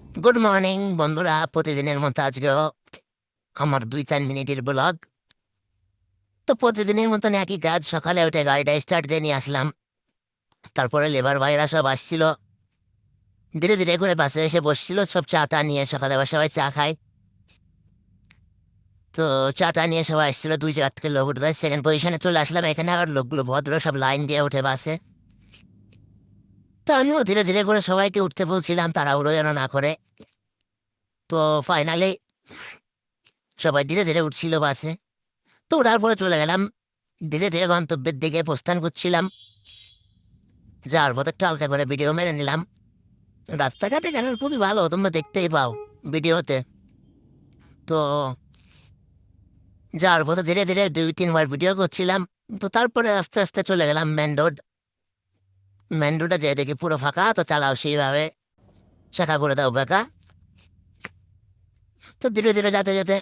Good morning বন্ধুরা, প্রতিদিনের মতো আজকেও আমার 2-3 মিনিটের ব্লগ। তো প্রতিদিনের মতন একই কাজ, সকালে উঠে গাড়িটা স্টার্ট দিয়ে নিয়ে আসলাম। তারপরে লেবার ভাইরা সব আসছিল, ধীরে ধীরে করে বাসে এসে বসছিল, সব চা টা নিয়ে। সকালে আবার সবাই চা খায়। তো চা টা নিয়ে সবাই আসছিল, 2 জায়গা থেকে লোক উঠবে। সেকেন্ড পজিশনে চলে আসলাম। এখানে আবার লোকগুলো ভদ্র সব লাইন দিয়ে উঠে বাসে। তো আমিও ধীরে ধীরে করে সবাইকে উঠতে বলছিলাম, তাড়াহুড়ো যেন না করে। তো ফাইনালি সবাই ধীরে ধীরে উঠছিল বাসে। তো ওঠার পরে চলে গেলাম, ধীরে ধীরে গন্তব্যের দিকে প্রস্থান করছিলাম। যাওয়ার পথে একটু হালকা করে ভিডিও মেরে নিলাম। রাস্তাঘাটে কেন খুবই ভালো, তোমরা দেখতেই পাও ভিডিওতে। তো যাওয়ার পথে ধীরে ধীরে 2-3 বার ভিডিও করছিলাম। তো তারপরে আস্তে আস্তে চলে গেলাম মেন রোড। মেন রোডে যেয়ে দেখি পুরো ফাঁকা, তো চালাও সেইভাবে, চাকা করে দাও বেকা। তো ধীরে ধীরে যেতে যেতে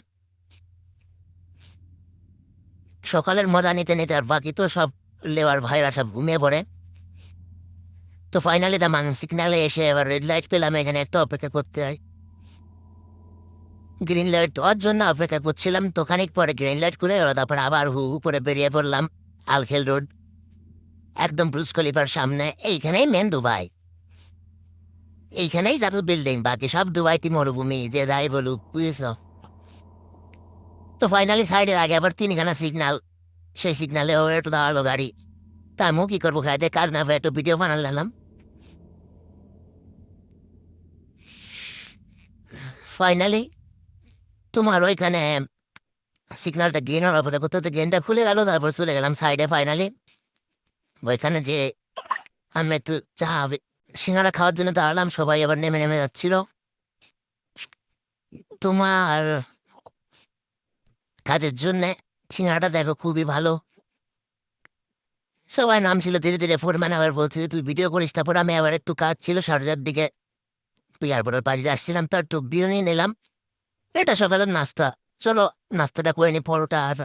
সকালের মজা নিতে নিতে আর বাকি তো সব লেবার ভাইরা সব ঘুমিয়ে পড়ে। তো ফাইনালি দাম সিগনালে এসে এবার রেড লাইট পেলাম, এখানে একটা অপেক্ষা করতে হয়। গ্রিন লাইট হওয়ার জন্য অপেক্ষা করছিলাম। তো খানিক পরে গ্রিন লাইট করে ওরা, তারপর আবার হু হু করে বেরিয়ে পড়লাম আলখেল রোড, একদম ব্রুজ খলিফার সামনে। এইখানেই মেন দুবাই, এইখানেই যত বিল্ডিং, বাকি সব দুবাইটি মরুভূমি, যে যাই বলুক, বুঝেছ। তো ফাইনালি সাইডের আগে আবার 3খানা সিগনাল, সেই সিগনালে ও একটু দাঁড়ালো গাড়ি। তা আমিও কি করবো, খাইতে কাজ না একটু ভিডিও বানালাম। ফাইনালি তোমার ওইখানে সিগন্যালটা গ্রিন হওয়ার অপেক্ষা করতে করতে গ্রিনটা খুলে গেল, তারপর চলে গেলাম সাইডে। ফাইনালি ওইখানে যে আমি একটু চা সিঙ্গারা খাওয়ার জন্য দাঁড়ালাম, সবাই আবার নেমে নেমে যাচ্ছিল। তোমার কাজের জন্যে সিঙ্গারাটা দেখো খুবই ভালো। সবাই নামছিল ধীরে ধীরে। ফোরম্যান আবার বলছে যে তুই ভিডিও করিস। তারপর আমি আবার একটু কাজ ছিল 4:30 দিকে, তুই এয়ারপোর্টের বাড়িতে আসছিলাম, তো একটু বিরিয়ানি নিলাম। এটা সকালের নাস্তা। চলো নাস্তাটা করে নি, পরোটা আর